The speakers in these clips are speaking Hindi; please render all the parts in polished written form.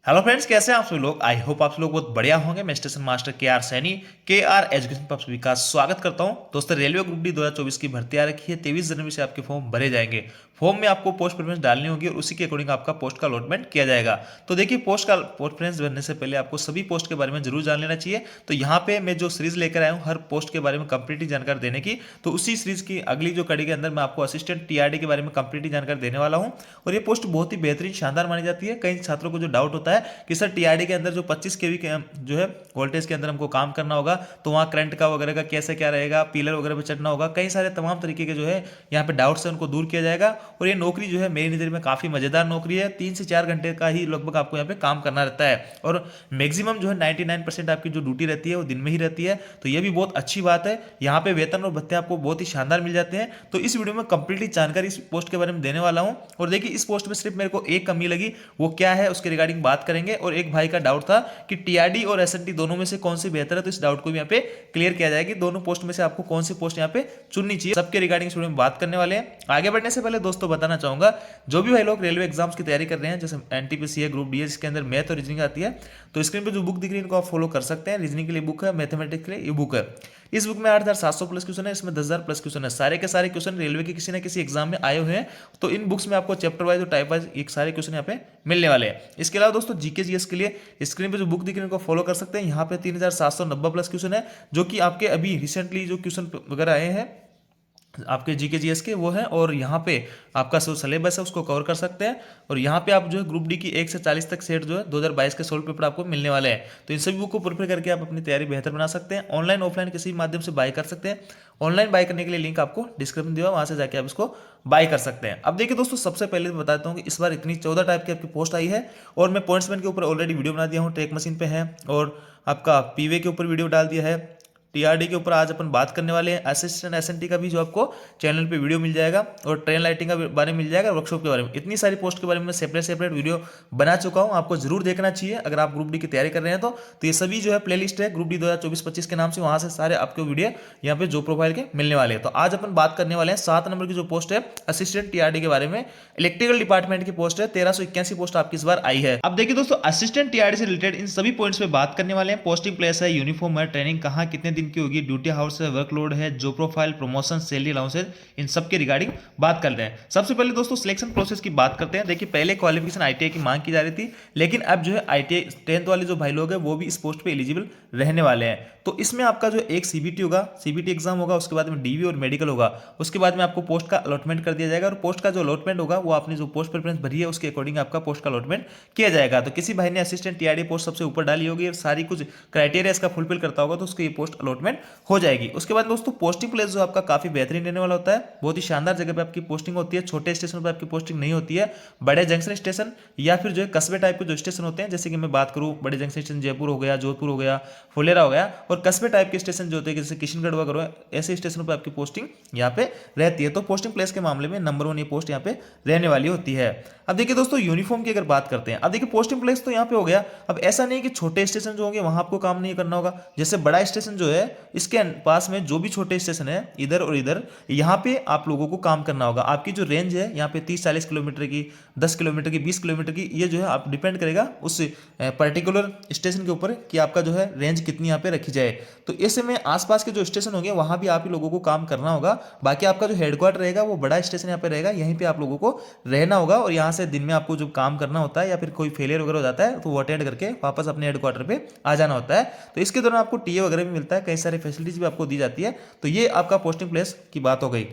हेलो फ्रेंड्स, कैसे हैं आप सभी लोग। आई होप आप सभी लोग बहुत बढ़िया होंगे। मैं स्टेशन मास्टर के आर सैनी के आर एजुकेशन पर आप सभी का स्वागत करता हूं। दोस्तों, रेलवे ग्रुप डी 2024 की भर्ती आ रखी है। 23 जनवरी से आपके फॉर्म भरे जाएंगे। फॉर्म में आपको पोस्ट प्रेफरेंस डालनी होगी और उसी के अकॉर्डिंग आपका पोस्ट का अलॉटमेंट किया जाएगा। तो देखिए, पोस्ट प्रेफरेंस भरने से पहले आपको सभी पोस्ट के बारे में जरूर जान लेना चाहिए। तो यहाँ पे मैं जो सीरीज लेकर आया हूँ हर पोस्ट के बारे में कंप्लीट जानकारी देने की, तो उसी सीरीज की अगली जो कड़ी के अंदर मैं आपको असिस्टेंट टीआरडी के बारे में कंप्लीट जानकारी देने वाला हूँ। और ये पोस्ट बहुत ही बेहतरीन शानदार मानी जाती है। कई छात्रों को जो डाउट होता है कि सर टीआरडी के अंदर जो 25 केवी के जो है वोल्टेज के अंदर हमको काम करना होगा, तो वहाँ करंट का वगैरह का कैसे क्या रहेगा, पिलर वगैरह पे चढ़ना होगा, कई सारे तमाम तरीके के जो है यहाँ पे डाउट्स है उनको दूर किया जाएगा। और ये नौकरी जो है मेरी नज़र में काफ़ी मज़ेदार नौकरी है। 3 से 4 घंटे का ही लगभग आपको यहाँ पे काम करना रहता है और मैक्सिमम जो है 99% आपकी जो ड्यूटी रहती है वो दिन में ही रहती है। तो ये भी बहुत अच्छी बात है। यहाँ पे वेतन और भत्ते आपको बहुत ही शानदार मिल जाते हैं। तो इस वीडियो में कंप्लीटली जानकारी इस पोस्ट के बारे में देने वाला हूँ। और देखिए, इस पोस्ट में सिर्फ मेरे को एक कमी लगी, वो क्या है उसके रिगार्डिंग बात करेंगे। और एक भाई का डाउट था कि टीआरडी और एसएनटी दोनों में से कौन सी बेहतर है, तो इस डाउट को भी यहाँ पे क्लियर किया जाएगा। दोनों पोस्ट में से आपको कौन सी पोस्ट यहाँ पे चुननी चाहिए, सबके रिगार्डिंग इस वीडियो में बात करने वाले हैं। आगे बढ़ने से पहले दोस्तों बताना चाहूंगा, जो भी भाई लोग रेलवे एग्जाम्स की तैयारी कर रहे हैं, जैसे एनटीपीसी है, ग्रुप डी है, जिसके अंदर मैथ और रीजनिंग आती है, तो स्क्रीन पे जो बुक दिख रही है इनको आप फॉलो कर सकते हैं। रीजनिंग के लिए बुक है, मैथमेटिक्स के लिए ये बुक है। इस बुक में 8700 प्लस क्वेश्चन है, इसमें 10,000 प्लस क्वेश्चन है। सारे के सारे क्वेश्चन रेलवे के किसी ना किसी एग्जाम में आए हुए हैं। तो इन बुक्स में आपको चैप्टर वाइज और टाइप वाइज एक सारे क्वेश्चन यहाँ पे मिलने वाले हैं। इसके अलावा दोस्तों जीके जीएस के लिए स्क्रीन पे जो बुक दिख रही है उनको फॉलो कर सकते हैं। यहाँ पे 3790 प्लस क्वेश्चन है, जो कि आपके अभी रिसेंटली जो क्वेश्चन वगैरह आए हैं आपके जीके जीएस के वो है। और यहाँ पे आपका जो सिलेबस है उसको कवर कर सकते हैं। और यहाँ पे आप जो है ग्रुप डी की 1 से 40 तक सेट जो है 2022 के सोल्व पेपर आपको मिलने वाले हैं। तो इन सभी बुक को प्रिपेयर करके आप अपनी तैयारी बेहतर बना सकते हैं। ऑनलाइन ऑफलाइन किसी भी माध्यम से बाय कर सकते हैं। ऑनलाइन बाय करने के लिए लिंक आपको डिस्क्रिप्शन दिया, वहां से जाके आप इसको बाय कर सकते हैं। अब देखिए दोस्तों, सबसे पहले तो बताता हूँ कि इस बार इतनी 14 टाइप की आपकी पोस्ट आई है। और मैं पॉइंट्समैन के ऊपर ऑलरेडी वीडियो बना दिया हूँ, ट्रैक मशीन पे है। और आपका पीवे के ऊपर वीडियो डाल दिया है। टीआरडी के ऊपर आज अपन बात करने वाले हैं। असिस्टेंट एसएनटी का भी जो आपको चैनल पे वीडियो मिल जाएगा। और ट्रेन लाइटिंग का बारे में मिल जाएगा, वर्कशॉप के बारे में। इतनी सारी पोस्ट के बारे में मैं सेपरेट वीडियो बना चुका हूं, आपको जरूर देखना चाहिए अगर आप ग्रुप डी की तैयारी कर रहे हैं तो ये सभी जो है प्लेलिस्ट है ग्रुप डी 2024-25 के नाम से, वहां से सारे आपको वीडियो यहाँ पे जो प्रोफाइल के मिलने वाले हैं। तो आज अपन बात करने वाले हैं 7 नंबर की जो पोस्ट है असिस्टेंट टीआरडी के बारे में। इलेक्ट्रिकल डिपार्टमेंट की पोस्ट है, 1381 पोस्ट आपकी इस बार आई है। अब देखिए दोस्तों, असिस्टेंट टीआरडी से रिलेटेड इन सभी पॉइंट्स पे बात करने वाले हैं। पोस्टिंग प्लेस है, यूनिफॉर्म है, ट्रेनिंग कहाँ कितने दिन की होगी, ड्यूटी हाउस है, वर्कलोड है, जो प्रोफाइल, प्रमोशन, सैलरी अलाउंसेस, इन सब के रिगार्डिंग बात करते हैं। सबसे पहले दोस्तों सिलेक्शन प्रोसेस की बात करते हैं। देखिए, पहले क्वालिफिकेशन आईटीआई की मांग की जा रही थी, लेकिन अब जो है आईटीआई 10th वाले जो भाई लोग हैं वो भी इस पोस्ट पे एलिजिबल रहने वाले हैं। तो इसमें आपका जो एक सीबीटी होगा, सीबीटी एग्जाम होगा, उसके बाद में डीवी और मेडिकल होगा। उसके बाद में आपको पोस्ट का अलॉटमेंट कर दिया जाएगा। और पोस्ट का जो अलॉटमेंट होगा वो आपने जो पोस्ट प्रेफरेंस भरी है उसके अकॉर्डिंग आपका पोस्ट का अलॉटमेंट किया जाएगा। तो किसी भाई ने असिस्टेंट टीआरडी पोस्ट सबसे ऊपर डाली होगी और सारी कुछ क्राइटेरिया इसका फुलफिल करता होगा, तो उसकी ये पोस्ट अलॉटमेंट हो जाएगी। उसके बाद दोस्तों पोस्टिंग प्लेस जो आपका काफी बेहतरीन रहने वाला होता है। बहुत ही शानदार जगह पे आपकी पोस्टिंग होती है। छोटे स्टेशन पर आपकी पोस्टिंग नहीं होती है, बड़े जंक्शन स्टेशन या फिर जो है कस्बे टाइप के जो स्टेशन होते हैं, जैसे कि मैं बात करूं बड़े जंक्शन स्टेशन जयपुर हो गया, जोधपुर हो गया, फुलेरा हो गया, और कस्बे टाइप के स्टेशन जो होते हैं जैसे किशनगढ़ वगैरह, ऐसे स्टेशनों पर आपकी पोस्टिंग यहाँ पे रहती है। तो पोस्टिंग प्लेस के मामले में नंबर 1 ये पोस्ट यहाँ पे रहने वाली होती है। अब देखिए दोस्तों, यूनिफॉर्म की अगर बात करते हैं, अब देखिए पोस्टिंग प्लेस तो यहाँ पे हो गया। अब ऐसा नहीं कि छोटे स्टेशन जो होंगे वहां आपको काम नहीं करना होगा। जैसे बड़ा स्टेशन जो है इसके पास में जो भी छोटे स्टेशन है इधर और इधर, यहाँ पे आप लोगों को काम करना होगा। आपकी जो रेंज है यहाँ पे 30-40 किलोमीटर की, 10 किलोमीटर की, 20 किलोमीटर की, ये जो है आप डिपेंड करेगा उस पर्टिकुलर स्टेशन के ऊपर कि आपका जो है रेंज कितनी यहाँ पे रखी जाए। तो ऐसे में आसपास के जो स्टेशन होंगे वहां भी आप ही लोगों को काम करना होगा। बाकी आपका जो हेडक्वार्टर रहेगा वो बड़ा स्टेशन यहाँ पे रहेगा, यहीं पे आप लोगों को रहना होगा। और यहाँ से दिन में आपको जो काम करना होता है या फिर कोई फेलियर वगैरह हो जाता है तो वो अटेंड करके वापस अपने हेडक्वार्टर पे आ जाना होता है। तो इसके दौरान आपको टीए वगैरह भी मिलता है, कई सारी फैसिलिटीज भी आपको दी जाती है। तो ये आपका पोस्टिंग प्लेस की बात हो गई।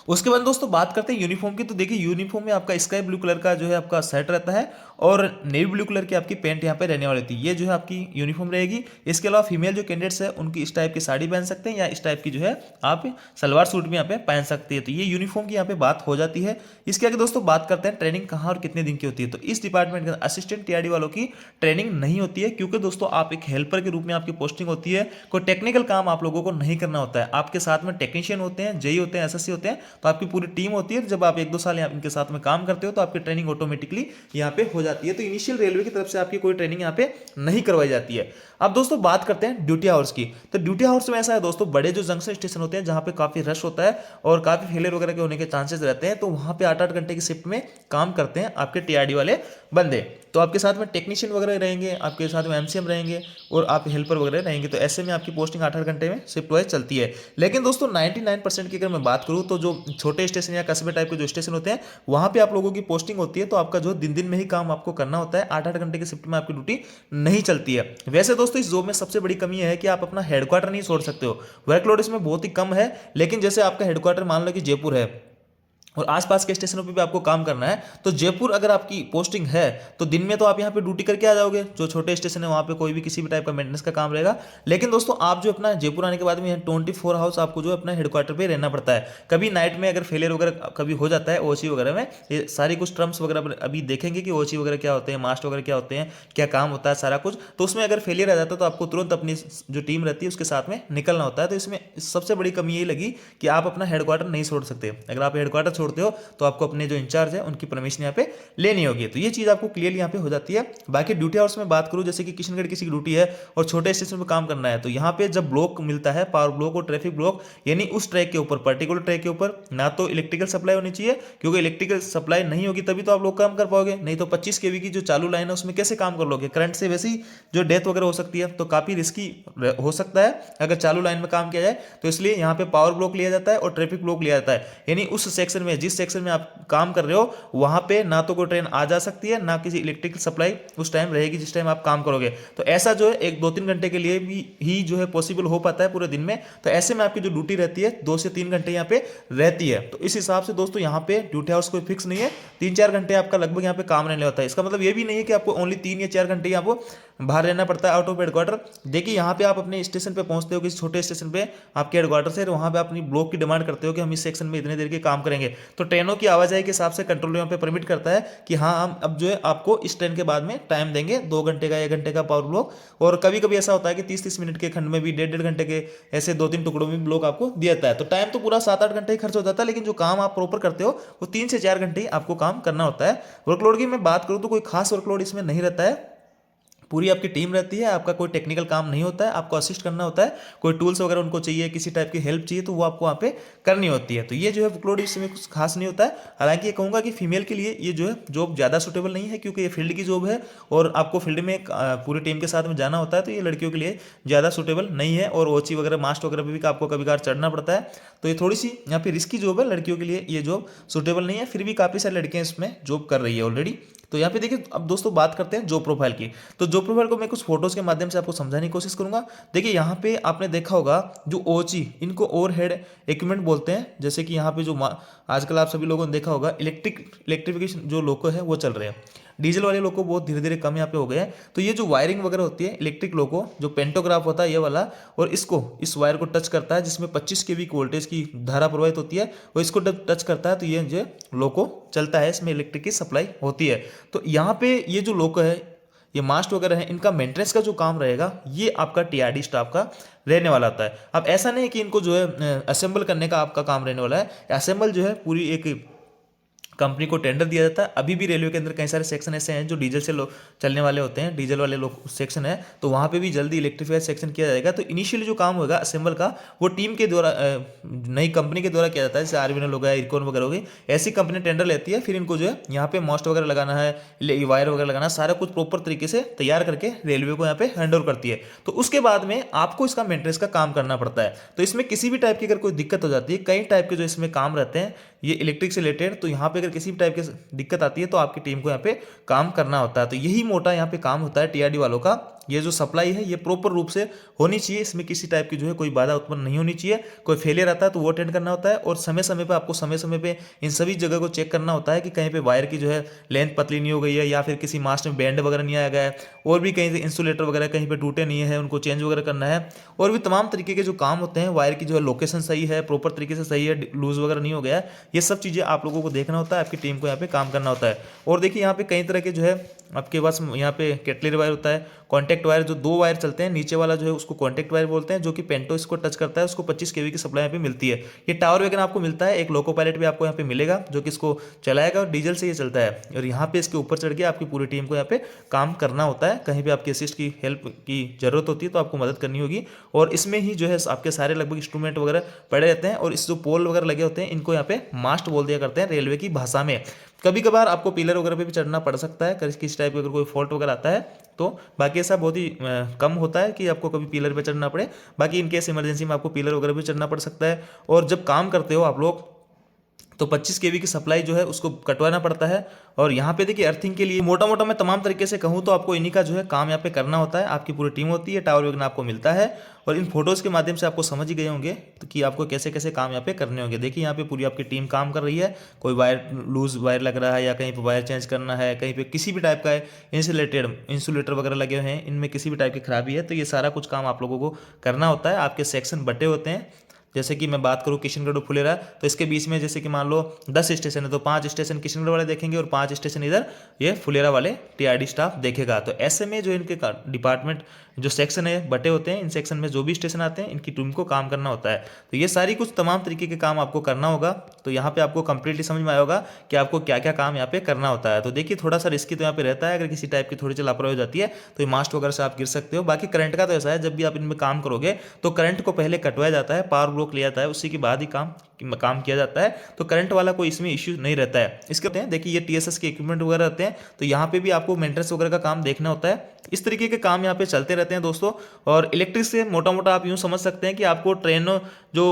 उसके बाद दोस्तों बात करते हैं यूनिफॉर्म की। तो देखिए, यूनिफॉर्म में आपका स्काई ब्लू कलर का जो है आपका शर्ट रहता है और नेवी ब्लू कलर की आपकी पैंट यहाँ पे रहने वाली थी। ये जो है आपकी यूनिफॉर्म रहेगी। इसके अलावा फीमेल जो कैंडिडेट्स है उनकी इस टाइप की साड़ी पहन सकते हैं या इस टाइप की जो है आप सलवार सूट भी यहाँ पे पहन सकते हैं। तो ये यूनिफॉर्म की यहाँ पे बात हो जाती है। इसके आगे दोस्तों बात करते हैं ट्रेनिंग कहाँ और कितने दिन की होती है। तो इस डिपार्टमेंट के असिस्टेंट टीआरडी वालों की ट्रेनिंग नहीं होती है, क्योंकि दोस्तों आप एक हेल्पर के रूप में आपकी पोस्टिंग होती है। कोई टेक्निकल काम आप लोगों को नहीं करना होता है। आपके साथ में टेक्नीशियन होते हैं, जेई होते हैं, एसएससी होते हैं, तो आपकी पूरी टीम होती है। जब आप 1-2 साल इनके साथ में काम करते हो तो आपकी ट्रेनिंग ऑटोमेटिकली यहाँ पे हो जाती है। तो इनिशियल रेलवे की तरफ से आपकी कोई ट्रेनिंग यहाँ पे नहीं करवाई जाती है। अब दोस्तों बात करते हैं ड्यूटी आवर्स की। तो ड्यूटी आवर्स में ऐसा है दोस्तों, बड़े जो जंक्शन स्टेशन होते हैं जहां पे काफी रश होता है और काफी फेलियर वगैरह के होने के चांसेस रहते हैं, तो वहां पे 8-8 घंटे की शिफ्ट में काम करते हैं आपके टीआरडी वाले बंदे, तो आपके साथ में टेक्नीशियन वगैरह रहेंगे, आपके साथ में एमसीएम रहेंगे और आप हेल्पर वगैरह रहेंगे। तो ऐसे में आपकी पोस्टिंग 8-8 घंटे में शिफ्ट वाइज चलती है। लेकिन दोस्तों 99% की अगर मैं बात करूँ तो जो छोटे स्टेशन या कस्बे टाइप के जो स्टेशन होते हैं वहाँ पे आप लोगों की पोस्टिंग होती है, तो आपका जो दिन दिन में ही काम आपको करना होता है, 8-8 घंटे की शिफ्ट में आपकी ड्यूटी नहीं चलती है। वैसे दोस्तों इस जॉब में सबसे बड़ी कमी है कि आप अपना हेडक्वार्टर नहीं छोड़ सकते हो, वर्कलोड इसमें बहुत ही कम है। लेकिन जैसे आपका हेडक्वार्टर मान लो कि जयपुर है और आसपास के स्टेशनों पे भी आपको काम करना है, तो जयपुर अगर आपकी पोस्टिंग है तो दिन में तो आप यहाँ पे ड्यूटी करके आ जाओगे, जो छोटे स्टेशन है वहाँ पे कोई भी किसी भी टाइप का मेंटेनेंस का काम रहेगा। लेकिन दोस्तों आप जो अपना जयपुर आने के बाद में 24 हाउस आपको जो अपना हेडक्वार्टर पे रहना पड़ता है। कभी नाइट में अगर फेलियर वगैरह कभी हो जाता है ओसी वगैरह में, ये सारी कुछ टर्म्स वगैरह अभी देखेंगे कि ओसी वगैरह क्या होते हैं, मास्ट वगैरह क्या होते हैं, क्या काम होता है सारा कुछ, तो उसमें अगर फेलियर आ जाता है तो आपको तुरंत अपनी जो टीम रहती है उसके साथ में निकलना होता है। तो इसमें सबसे बड़ी कमी यही लगी कि आप अपना हेडक्वार्टर नहीं छोड़ सकते। अगर आप हेडक्वार्टर छोड़ते हो तो आपको अपने जो इंचार्ज है उनकी परमिशन यहाँ पे लेनी होगी। तो ये चीज आपको क्लियरली यहाँ पे हो जाती है। बाकी ड्यूटी आवर्स में बात करूँ, जैसे कि किशनगढ़ किसी की ड्यूटी है और छोटे स्टेशन पे काम करना है, तो यहाँ पे जब ब्लॉक मिलता है, पावर ब्लॉक और ट्रैफिक ब्लॉक, यानी उस ट्रैक के ऊपर पर्टिकुलर ट्रैक के ऊपर ना तो इलेक्ट्रिकल सप्लाई होनी चाहिए, क्योंकि इलेक्ट्रिकल सप्लाई नहीं होगी तभी तो आप लोग काम कर पाओगे, नहीं तो 25 केवी की जो चालू लाइन है उसमें कैसे काम कर लोगे। करंट से वैसे ही जो डेथ वगैरह हो सकती है, तो काफी रिस्की हो सकता है अगर चालू लाइन में काम किया जाए। तो इसलिए यहाँ पे पावर ब्लॉक लिया जाता है और ट्रैफिक ब्लॉक लिया जाता है, यानी उस सेक्शन में, जिस सेक्शन में आप काम कर रहे हो वहां पे ना तो कोई ट्रेन आ जा सकती है, ना किसी इलेक्ट्रिकल सप्लाई उस टाइम रहेगी जिस टाइम आप काम करोगे। तो ऐसा जो है 1-2-3 घंटे के लिए भी ही जो है पॉसिबल हो पाता है पूरे दिन में। तो ऐसे में आपकी जो ड्यूटी रहती है 2 से 3 घंटे यहाँ पे रहती है। तो इस हिसाब से दोस्तों यहाँ पे ड्यूटी आवर्स कोई फिक्स नहीं है, 3-4 घंटे आपका लगभग यहाँ पे काम रहने होता है। इसका मतलब ये भी नहीं है कि आपको ओनली 3 या 4 घंटे यहाँ पे बाहर रहना पड़ता है आउट ऑफ हेडक्वार्टर। देखिए यहाँ पे आप अपने स्टेशन पे पहुंचते हो, किसी छोटे स्टेशन पे आपके हेडक्वार्टर से, वहां पे अपनी ब्लॉक की डिमांड करते हो कि हम इस सेक्शन में इतने देर के काम करेंगे। तो ट्रेनों की आवाजाही के हिसाब से कंट्रोल यहाँ पे परमिट करता है कि हाँ हम अब जो है आपको इस ट्रेन के बाद में टाइम देंगे 2 घंटे का, 1 घंटे का पावर ब्लॉक। और कभी कभी ऐसा होता है कि 30-30 मिनट के खंड में भी 1.5 घंटे के ऐसे 2-3 टुकड़ों में ब्लॉक आपको दिया जाता है। तो टाइम तो पूरा 7-8 घंटे ही खर्च हो जाता है, लेकिन जो काम आप प्रॉपर करते हो वो 3 से 4 घंटे ही आपको काम करना होता है। वर्कलोड की मैं बात करूँ तो कोई खास वर्कलोड इसमें नहीं रहता है, पूरी आपकी टीम रहती है, आपका कोई टेक्निकल काम नहीं होता है, आपको असिस्ट करना होता है। कोई टूल्स वगैरह उनको चाहिए, किसी टाइप की हेल्प चाहिए तो वो आपको वहाँ पे करनी होती है। तो ये जो है वर्कलोड इसमें कुछ खास नहीं होता है। हालांकि ये कहूँगा कि फीमेल के लिए ये जो है जॉब ज़्यादा सुटेबल नहीं है, क्योंकि ये फील्ड की जॉब है और आपको फील्ड में पूरी टीम के साथ में जाना होता है, तो ये लड़कियों के लिए ज़्यादा सुटेबल नहीं है। और ओची वगैरह मास्ट वगैरह पर भी आपको कभी कभार चढ़ना पड़ता है, तो ये थोड़ी सी यहाँ पे रिस्की जॉब है, लड़कियों के लिए ये जॉब सुटेबल नहीं है। फिर भी काफ़ी सारी लड़कियाँ इसमें जॉब कर रही है ऑलरेडी। तो यहाँ पे देखिए अब दोस्तों बात करते हैं जॉब प्रोफाइल की। तो जॉब प्रोफाइल को मैं कुछ फोटोज के माध्यम से आपको समझाने की कोशिश करूंगा। देखिए यहाँ पे आपने देखा होगा जो ओची, इनको ओवरहेड इक्विपमेंट बोलते हैं। जैसे कि यहाँ पे जो आजकल आप सभी लोगों ने देखा होगा इलेक्ट्रिफिकेशन जो लोको है वो चल रहे हैं, डीजल वाले लोको बहुत धीरे धीरे कम यहाँ पे हो गए हैं। तो ये जो वायरिंग वगैरह होती है इलेक्ट्रिक लोको, जो पेंटोग्राफ होता है ये वाला, और इसको इस वायर को टच करता है जिसमें 25 केवी की वोल्टेज की धारा प्रवाहित होती है, और इसको टच करता है तो ये जो लोको चलता है, इसमें इलेक्ट्रिक की सप्लाई होती है। तो यहाँ पे ये जो लोको है, ये मास्ट वगैरह है, इनका मेंटेनेंस का जो काम रहेगा ये आपका टीआरडी स्टाफ का रहने वाला होता है। अब ऐसा नहीं कि इनको जो है असेंबल करने का आपका काम रहने वाला है, असेंबल जो है पूरी एक कंपनी को टेंडर दिया जाता है। अभी भी रेलवे के अंदर कई सारे सेक्शन ऐसे हैं जो डीजल से चलने वाले होते हैं, डीजल वाले लोग सेक्शन है, तो वहाँ पे भी जल्दी इलेक्ट्रीफाइड सेक्शन किया जाएगा। तो इनिशियली जो काम होगा असेंबल का वो टीम के द्वारा, नई कंपनी के द्वारा किया जाता है, जैसे आरबीएनएल हो गया, इरकॉन वगैरह हो गई, ऐसी कंपनी टेंडर लेती है। फिर इनको जो है यहाँ पे मॉस्ट वगैरह लगाना है, वायर वगैरह लगाना है, सारा कुछ प्रॉपर तरीके से तैयार करके रेलवे को यहाँ पे हैंड ओवर करती है। तो उसके बाद में आपको इसका मेंटेनेंस का काम करना पड़ता है। तो इसमें किसी भी टाइप की अगर कोई दिक्कत हो जाती है, कई टाइप के जो इसमें काम रहते हैं ये इलेक्ट्रिक से रिलेटेड, तो यहाँ पे अगर किसी भी टाइप की दिक्कत आती है तो आपकी टीम को यहाँ पे काम करना होता है। तो यही मोटा यहाँ पे काम होता है टीआरडी वालों का। ये जो सप्लाई है ये प्रॉपर रूप से होनी चाहिए, इसमें किसी टाइप की जो है कोई बाधा उत्पन्न नहीं होनी चाहिए। कोई फेलियर आता है तो वो अटेंड करना होता है, और समय समय पे आपको समय समय पे इन सभी जगह को चेक करना होता है कि कहीं पे वायर की जो है लेंथ पतली नहीं हो गई है, या फिर किसी मास्ट में बैंड वगैरह नहीं आया गया है, और भी कहीं से इंसुलेटर वगैरह कहीं पे टूटे नहीं है, उनको चेंज वगैरह करना है। और भी तमाम तरीके के जो काम होते हैं, वायर की जो है लोकेशन सही है, प्रॉपर तरीके से सही है, लूज वगैरह नहीं हो गया है, ये सब चीज़ें आप लोगों को देखना होता है, आपकी टीम को यहाँ पे काम करना होता है। और देखिए यहाँ पे कई तरह के जो है आपके पास यहाँ पे कैटलरी वायर होता है, कॉन्टैक्ट वायर, जो 2 वायर चलते हैं, नीचे वाला जो है उसको कॉन्टैक्ट वायर बोलते हैं, जो कि पेंटो इसको टच करता है, उसको 25 केवी की सप्लाई यहाँ पे मिलती है। ये टावर वगैरह आपको मिलता है, एक लोको पायलट भी आपको यहाँ पे मिलेगा जो कि इसको चलाएगा, और डीजल से ये चलता है। और यहाँ पे इसके ऊपर चढ़ के आपकी पूरी टीम को यहाँ पे काम करना होता है। कहीं भी आपकी असिस्ट की हेल्प की जरूरत होती है तो आपको मदद करनी होगी। और इसमें ही जो है आपके सारे लगभग इंस्ट्रूमेंट वगैरह पड़े रहते हैं, और इस जो पोल वगैरह लगे होते हैं इनको यहाँ पे मास्ट बोल दिया करते हैं रेलवे की भाषा में। कभी कभार आपको पिलर वगैरह पे भी चढ़ना पड़ सकता है, किसी टाइप का अगर कोई फॉल्ट वगैरह आता है तो। बाकी ऐसा बहुत ही कम होता है कि आपको कभी पिलर पे चढ़ना पड़े। बाकी इन केस इमरजेंसी में आपको पिलर वगैरह भी चढ़ना पड़ सकता है। और जब काम करते हो आप लोग तो 25 केवी की सप्लाई जो है उसको कटवाना पड़ता है। और यहाँ पे देखिए अर्थिंग के लिए मोटा मोटा मैं तमाम तरीके से कहूँ तो आपको इन्हीं का जो है काम यहाँ पे करना होता है। आपकी पूरी टीम होती है, टावर वगैरह आपको मिलता है। और इन फोटोज़ के माध्यम से आपको समझ ही गए होंगे तो कि आपको कैसे कैसे काम यहाँ पे करने होंगे। देखिए यहाँ पे पूरी आपकी टीम काम कर रही है। कोई वायर लूज वायर लग रहा है या कहीं पर वायर चेंज करना है, कहीं पर किसी भी टाइप का है इंसुलेटर वगैरह लगे हुए हैं, इनमें किसी भी टाइप की खराबी है तो ये सारा कुछ काम आप लोगों को करना होता है। आपके सेक्शन बटे होते हैं। जैसे कि मैं बात करूँ किशनगढ़ और फुलेरा, तो इसके बीच में जैसे कि मान लो 10 स्टेशन है तो 5 स्टेशन किशनगढ़ वाले देखेंगे और 5 स्टेशन इधर ये फुलेरा वाले टीआरडी स्टाफ देखेगा। तो ऐसे में जो इनके डिपार्टमेंट जो सेक्शन है बटे होते हैं, इन सेक्शन में जो भी स्टेशन आते हैं इनकी टीम को काम करना होता है। तो ये सारी कुछ तमाम तरीके के काम आपको करना होगा। तो यहाँ पे आपको कंप्लीटली समझ में आया होगा कि आपको क्या क्या काम यहाँ पे करना होता है। तो देखिए थोड़ा सा रिस्की तो यहाँ पे रहता है, अगर किसी टाइप की थोड़ी सी लापरवाही हो जाती है तो ये मास्ट वगैरह से आप गिर सकते हो। बाकी करंट का तो ऐसा है, जब भी आप इनमें काम करोगे तो करंट को पहले कटवाया जाता है, पावर ब्लॉक लिया जाता है, उसी के बाद ही काम किया जाता है। तो करंट वाला कोई इसमें इश्यू नहीं रहता है। इसके होते हैं देखिए ये टीएसएस के इक्विपमेंट वगैरह रहते हैं, तो यहाँ पे भी आपको मेंटेनेंस वगैरह का काम देखना होता है। इस तरीके के काम यहाँ पे चलते रहते हैं दोस्तों। और इलेक्ट्रिक से मोटा मोटा आप यूँ समझ सकते हैं कि आपको ट्रेन जो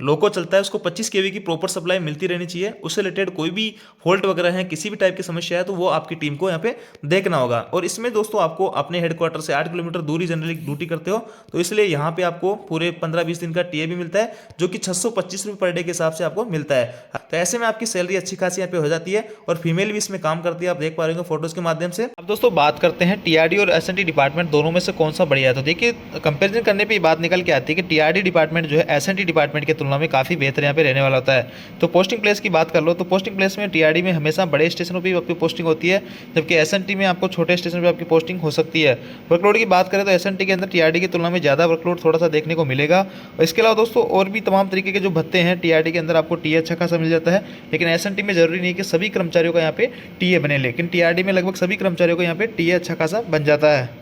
लोको चलता है उसको 25 केवी की प्रॉपर सप्लाई मिलती रहनी चाहिए। उससे रिलेटेड कोई भी फॉल्ट वगैरह है, किसी भी टाइप की समस्या है तो वो आपकी टीम को यहाँ पे देखना होगा। और इसमें दोस्तों आपको अपने हेडक्वार्टर से 8 किलोमीटर दूरी जनरली ड्यूटी करते हो, तो इसलिए यहाँ पे आपको पूरे 15-20 दिन का टीए भी मिलता है, जो कि 625 रुपये पर डे के हिसाब से आपको मिलता है। तो ऐसे में आपकी सैलरी अच्छी खासी यहाँ पे हो जाती है। और फीमेल भी इसमें काम करती है, आप देख पा रहे होंगे फोटोज के माध्यम से। अब दोस्तों बात करते हैं टीआरडी और एसएनटी डिपार्टमेंट दोनों में से कौन सा बढ़िया है। तो देखिए कंपेरिजन करने पे ये बात निकल के आती है कि टीआरडी डिपार्टमेंट जो है एसएनटी डिपार्टमेंट की तुलना में काफ़ी बेहतर यहाँ पे रहने वाला होता है। तो पोस्टिंग प्लेस की बात कर लो तो पोस्टिंग प्लेस में टीआरडी में हमेशा बड़े स्टेशनों पर आपकी पोस्टिंग होती है, जबकि एसएनटी में आपको छोटे स्टेशन पर आपकी पोस्टिंग हो सकती है। वर्कलोड की बात करें तो एसएनटी के अंदर टीआरडी की तुलना में ज़्यादा वर्कलोड थोड़ा सा देखने को मिलेगा। और इसके अलावा दोस्तों और भी तमाम तरीके के जो भत्ते हैं टीआरडी के अंदर आपको टीए अच्छा खासा मिल जाता है। लेकिन एसएनटी में जरूरी नहीं है कि सभी कर्मचारियों का यहाँ पे टीए बने, लेकिन टीआरडी में लगभग सभी कर्मचारियों को यहाँ पे टीए अच्छा खासा बन जाता है।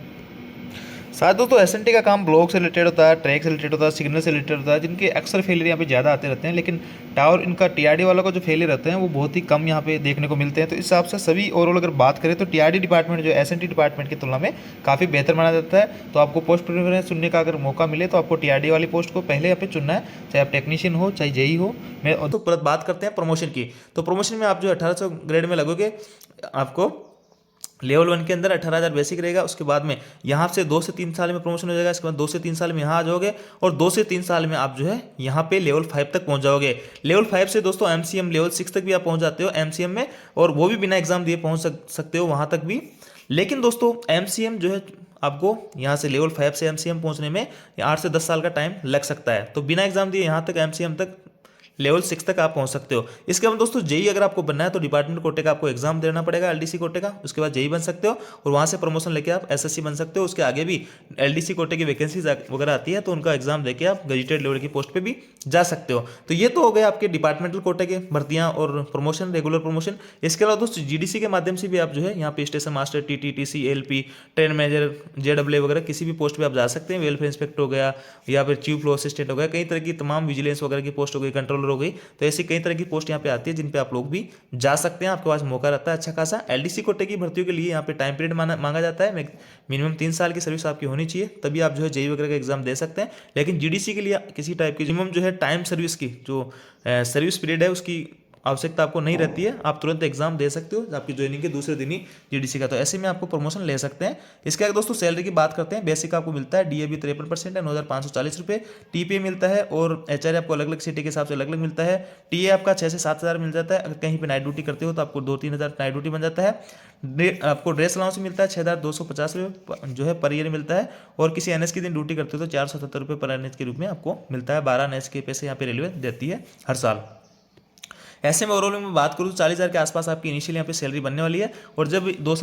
साथ दोस्तों एसएनटी का काम ब्लॉक से रिलेटेड होता है, ट्रैक से रिलेटेड होता है, सिग्नल से रिलेटेड होता है, जिनके अक्सर फेलियर यहाँ पे ज़्यादा आते रहते हैं। लेकिन टावर इनका टीआरडी वालों का जो फेलियर रहते हैं वो बहुत ही कम यहाँ पे देखने को मिलते हैं। तो इस हिसाब से सभी ओवरऑल अगर बात करें तो टीआरडी डिपार्टमेंट जो एसएनटी डिपार्टमेंट की तुलना में काफ़ी बेहतर माना जाता है। तो आपको पोस्ट प्रेफरेंस चुनने का अगर मौका मिले तो आपको टीआरडी वाली पोस्ट को पहले यहाँ पे चुनना है, चाहे आप टेक्नीशियन हो चाहे जेई हो। मैं तो बात करते हैं प्रमोशन की। तो प्रमोशन में आप जो 1800 ग्रेड में लगोगे, आपको लेवल 1 के अंदर 18,000 बेसिक रहेगा। उसके बाद में यहाँ से 2 से 3 साल में प्रमोशन हो जाएगा। इसके बाद 2 से 3 साल में यहाँ आ जाओगे और 2 से 3 साल में आप जो है यहाँ पे लेवल 5 तक पहुँच जाओगे। लेवल 5 से दोस्तों एमसीएम लेवल 6 तक भी आप पहुँच जाते हो एमसीएम में, और वो भी बिना एग्जाम दिए पहुँच सकते हो वहाँ तक भी। लेकिन दोस्तों एमसीएम जो है आपको यहाँ से लेवल 5 से एमसीएम पहुँचने में 8 से 10 साल का टाइम लग सकता है। तो बिना एग्जाम दिए यहाँ तक एमसीएम तक लेवल 6 तक आप पहुंच सकते हो। इसके बाद दोस्तों जेई अगर आपको बनना है तो डिपार्टमेंट कोटे का आपको एग्जाम देना पड़ेगा, एलडीसी कोटे का। उसके बाद जेई बन सकते हो और वहां से प्रमोशन लेके आप एसएससी बन सकते हो। उसके आगे भी एलडीसी कोटे की वैकेंसीज वगैरह आती है तो उनका एग्जाम देके आप गजेटेड लेवल की पोस्ट पे भी जा सकते हो। तो ये तो हो गए आपके डिपार्टमेंटल कोटे के भर्तियां और प्रमोशन, रेगुलर प्रमोशन। इसके अलावा दोस्तों जीडीसी के माध्यम से भी आप जो है यहाँ पे station master, TTTC, LP, train manager, JW वगैरह किसी भी पोस्ट पे आप जा सकते हैं। वेलफेयर इंस्पेक्टर हो गया या फिर चीफ लॉ असिस्टेंट हो गया, कई तरह की तमाम विजिलेंस वगैरह की पोस्ट हो गई, कंट्रोलर हो गई। तो ऐसी कई तरह की पोस्ट यहाँ पे आती है जिन पे आप लोग भी जा सकते हैं। आपके पास मौका रहता है अच्छा खासा। एलडीसी कोटे की भर्तियों के लिए यहाँ पे टाइम पीरियड मांगा जाता है। मिनिमम 3 साल की सर्विस आपकी होनी चाहिए, तभी आप जो है जेई वगैरह का एग्जाम दे सकते हैं। लेकिन जीडीसी के लिए किसी टाइप की मिनिमम जो है टाइम सर्विस की जो सर्विस पीरियड है उसकी आवश्यकता आपको नहीं रहती है। आप तुरंत एग्जाम दे सकते हो आपकी ज्वाइनिंग के दूसरे दिन ही जीडीसी का। तो ऐसे में आपको प्रमोशन ले सकते हैं। इसके आगे दोस्तों सैलरी की बात करते हैं। बेसिक आपको मिलता है डीए भी 53% है, 9,540 रुपये। टीपीए मिलता है और एचआर आपको अलग अलग सिटी के हिसाब से अलग अलग मिलता है। टीए आपका 6 से 7 हज़ार मिल जाता है। अगर कहीं पर नाइट ड्यूटी करते हो तो आपको 2-3 हज़ार नाइट ड्यूटी बन जाता है। आपको ड्रेस अलाउंस मिलता है 6,250 रुपये जो है पर ईयर मिलता है। और किसी एनएस के दिन ड्यूटी करते हो तो 470 रुपये पर एनएच के रूप में आपको मिलता है। 12 एनएच के पैसे यहाँ पे रेलवे देती है हर साल। ऐसे में ओवरऑल में बात करूँ तो 40,000 के आसपास आपकी इनिशियल यहाँ पे सैलरी बनने वाली है। और जब 1-2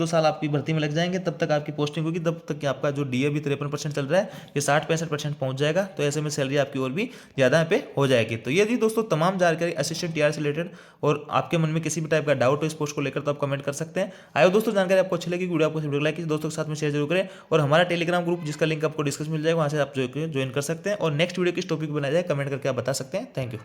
साल आपकी भर्ती में लग जाएंगे तब तक आपकी पोस्टिंग होगी, तब तक कि आपका जो डीए भी 53% चल रहा है ये 60-65% पहुंच जाएगा। तो ऐसे में सैलरी आपकी और भी ज़्यादा यहाँ पे हो जाएगी। तो ये थी दोस्तों तमाम जानकारी असिस्टेंट टीआर से रिलेटेड। और आपके मन में किसी भी टाइप का डाउट हो इस पोस्ट को लेकर तो आप कमेंट कर सकते हैं। आयो दोस्तों जानकारी आपको अच्छी लगी, वीडियो आपको लाइक कीजिए, दोस्तों के साथ में शेयर जरूर करें। और हमारा टेलीग्राम ग्रुप जिसका लिंक आपको डिस्कस मिल जाएगा वहाँ से आप ज्वाइन कर सकते हैं। और नेक्स्ट वीडियो किस टॉपिक बनाया जाए कमेंट करके आप बता सकते हैं। Thank you.